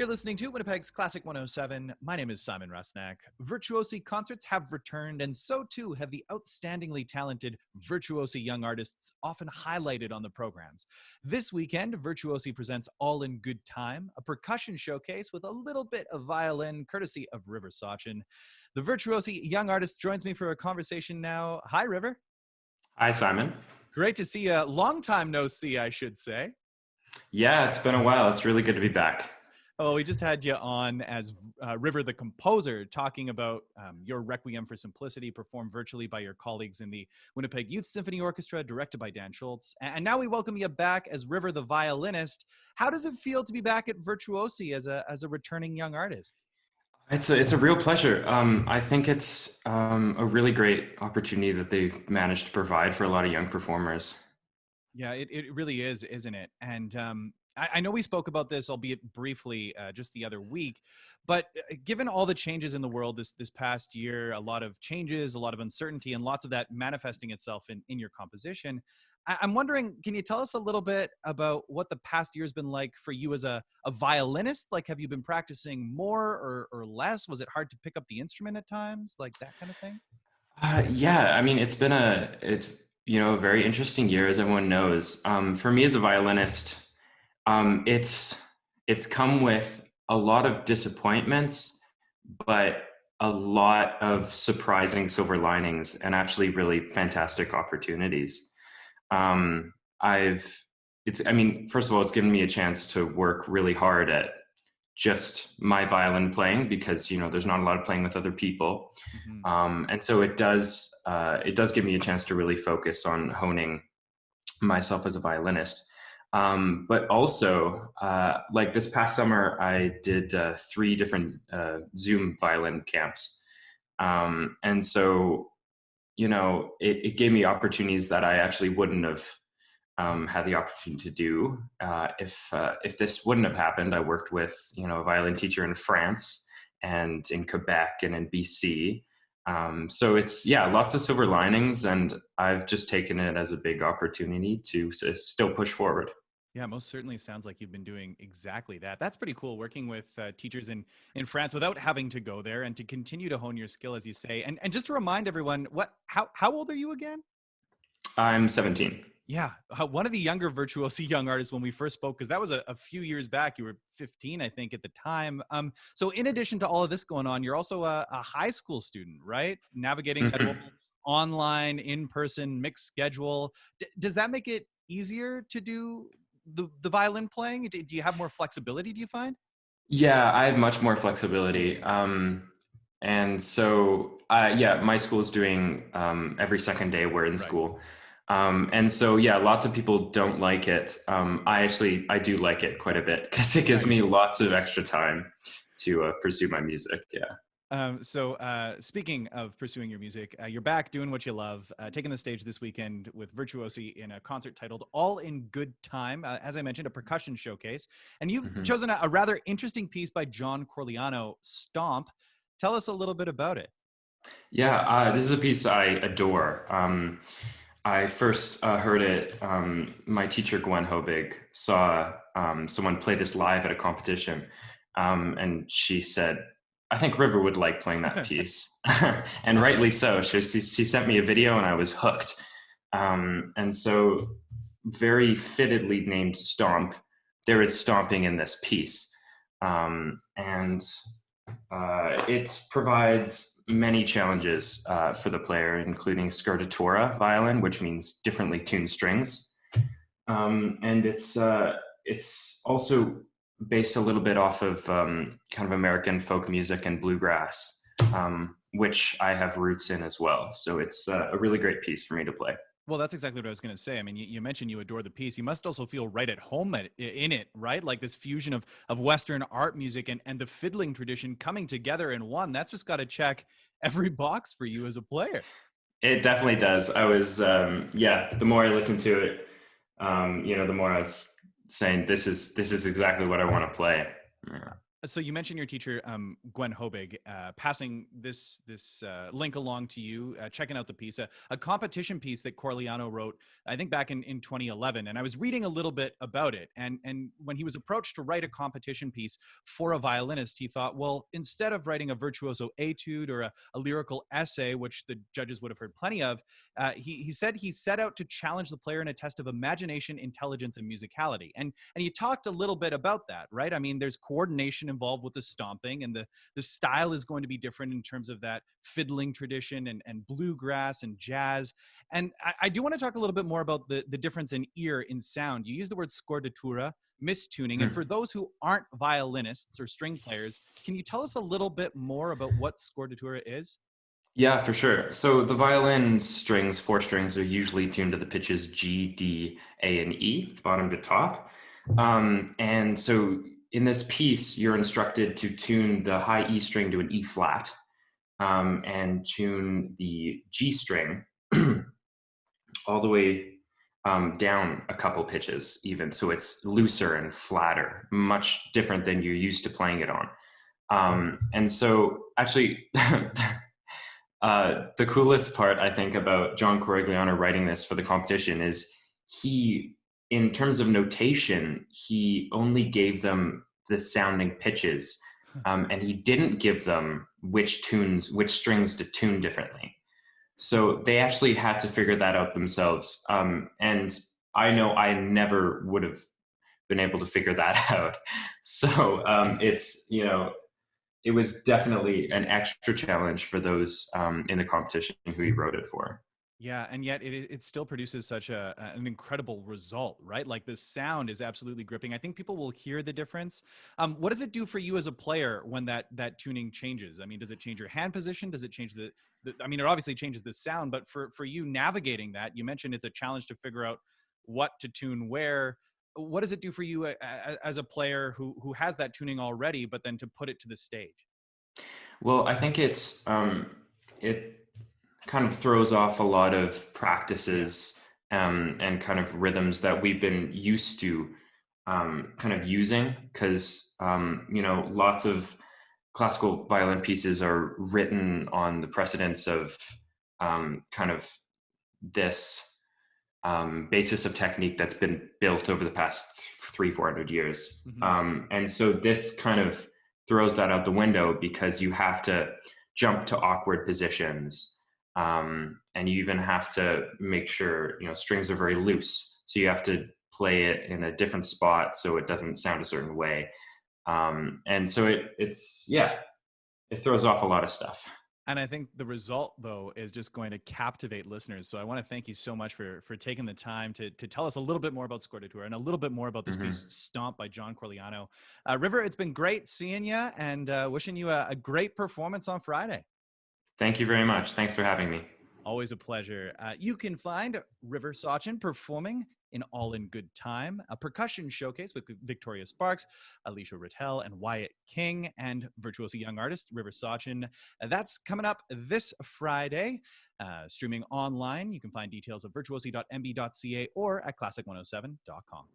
You're listening to Winnipeg's Classic 107. My name is Simon Rusnak. Virtuosi concerts have returned, and so too have the outstandingly talented Virtuosi young artists often highlighted on the programs. This weekend, Virtuosi presents All in Good Time, a percussion showcase with a little bit of violin, courtesy of River Sawchyn. The Virtuosi young artist joins me for a conversation now. Hi, River. Hi, Simon. Great to see you. Long time no see, I should say. Yeah, it's been a while. It's really good to be back. Oh, we just had you on as River the composer, talking about your Requiem for Simplicity, performed virtually by your colleagues in the Winnipeg Youth Symphony Orchestra, directed by Dan Schultz. And now we welcome you back as River the violinist. How does it feel to be back at Virtuosi as a returning young artist? It's a real pleasure. I think it's a really great opportunity that they've managed to provide for a lot of young performers. Yeah, it really is, isn't it? And I know we spoke about this, albeit briefly, just the other week, but given all the changes in the world this past year, a lot of changes, a lot of uncertainty, and lots of that manifesting itself in your composition, I'm wondering, can you tell us a little bit about what the past year's been like for you as a violinist? Like, have you been practicing more or less? Was it hard to pick up the instrument at times? Like that kind of thing? Yeah, I mean, it's a very interesting year, as everyone knows. For me as a violinist, it's come with a lot of disappointments, but a lot of surprising silver linings and actually really fantastic opportunities. First of all, it's given me a chance to work really hard at just my violin playing because, there's not a lot of playing with other people. Mm-hmm. And so it does give me a chance to really focus on honing myself as a violinist. But also, like this past summer, I did 3 different Zoom violin camps. And so, it gave me opportunities that I actually wouldn't have had the opportunity to do if this wouldn't have happened. I worked with, a violin teacher in France and in Quebec and in BC. So it's, lots of silver linings, and I've just taken it as a big opportunity to still push forward. Yeah, most certainly sounds like you've been doing exactly that. That's pretty cool, working with teachers in France without having to go there and to continue to hone your skill, as you say. And just to remind everyone, how old are you again? I'm 17. Yeah, one of the younger Virtuosi young artists when we first spoke, because that was a few years back. You were 15, I think, at the time. So in addition to all of this going on, you're also a high school student, right? Navigating that whole online, in-person, mixed schedule. Does that make it easier to do the violin playing? Do you have more flexibility, do you find? Yeah, I have much more flexibility. And so, my school is doing every second day we're in school. And so, lots of people don't like it. I do like it quite a bit because it gives me lots of extra time to pursue my music. Yeah. So speaking of pursuing your music, you're back doing what you love, taking the stage this weekend with Virtuosi in a concert titled All in Good Time. As I mentioned, a percussion showcase. And you've chosen a rather interesting piece by John Corliagno, Stomp. Tell us a little bit about it. Yeah, this is a piece I adore. I first heard it, my teacher, Gwen Hobig, saw someone play this live at a competition. And she said, I think River would like playing that piece. And rightly so. She sent me a video and I was hooked. And so, very fittedly named Stomp, there is stomping in this piece. It provides many challenges for the player, including scartatura violin, which means differently tuned strings. And it's also based a little bit off of kind of American folk music and bluegrass, which I have roots in as well. So it's a really great piece for me to play. Well, that's exactly what I was going to say. I mean, you mentioned you adore the piece. You must also feel right at home in it, right? Like this fusion of Western art music and the fiddling tradition coming together in one. That's just got to check every box for you as a player. It definitely does. I was, the more I listened to it, the more I was saying, this is exactly what I want to play. Yeah. So you mentioned your teacher, Gwen Hobig, passing this link along to you, checking out the piece, a competition piece that Corliagno wrote, I think back in 2011. And I was reading a little bit about it. And when he was approached to write a competition piece for a violinist, he thought, well, instead of writing a virtuoso etude or a lyrical essay, which the judges would have heard plenty of, he said he set out to challenge the player in a test of imagination, intelligence, and musicality. And you talked a little bit about that, right? I mean, there's coordination involved with the stomping, and the style is going to be different in terms of that fiddling tradition and bluegrass and jazz. And I do want to talk a little bit more about the difference in ear, in sound. You use the word scordatura, mistuning. And for those who aren't violinists or string players, can you tell us a little bit more about what scordatura is? Yeah, for sure. So the violin strings, four strings, are usually tuned to the pitches G, D, A, and E, bottom to top. And so in this piece, you're instructed to tune the high E string to an E flat, and tune the G string all the way down a couple pitches, even. So it's looser and flatter, much different than you're used to playing it on. And so actually, the coolest part, I think, about John Corliagno writing this for the competition is he, in terms of notation, he only gave them the sounding pitches, and he didn't give them which strings to tune differently. So they actually had to figure that out themselves. And I know I never would have been able to figure that out. So it was definitely an extra challenge for those in the competition who he wrote it for. Yeah, and yet it still produces such an incredible result, right? Like the sound is absolutely gripping. I think people will hear the difference. What does it do for you as a player when that tuning changes? I mean, does it change your hand position? Does it change I mean, it obviously changes the sound, but for you navigating that, you mentioned it's a challenge to figure out what to tune where. What does it do for you as a player who has that tuning already, but then to put it to the stage? Well, I think it kind of throws off a lot of Yeah. practices, and kind of rhythms that we've been used to kind of using, because lots of classical violin pieces are written on the precedence of kind of this basis of technique that's been built over the past 300-400 years. Hmm. And so this kind of throws that out the window, because you have to jump to awkward positions, and you even have to make sure strings are very loose, so you have to play it in a different spot so it doesn't sound a certain way. And so it throws off a lot of stuff. And I think the result, though, is just going to captivate listeners. So I want to thank you so much for taking the time to tell us a little bit more about Scordatura and a little bit more about this piece, Hmm. Stomp by John Corliagno. River, it's been great seeing you, and wishing you a great performance on Friday. Thank you very much. Thanks for having me. Always a pleasure. You can find River Sawchyn performing in All in Good Time, a percussion showcase with Victoria Sparks, Alicia Rattel, and Wyatt King, and Virtuosi young artist River Sawchyn. That's coming up this Friday, streaming online. You can find details at virtuosi.mb.ca or at classic107.com.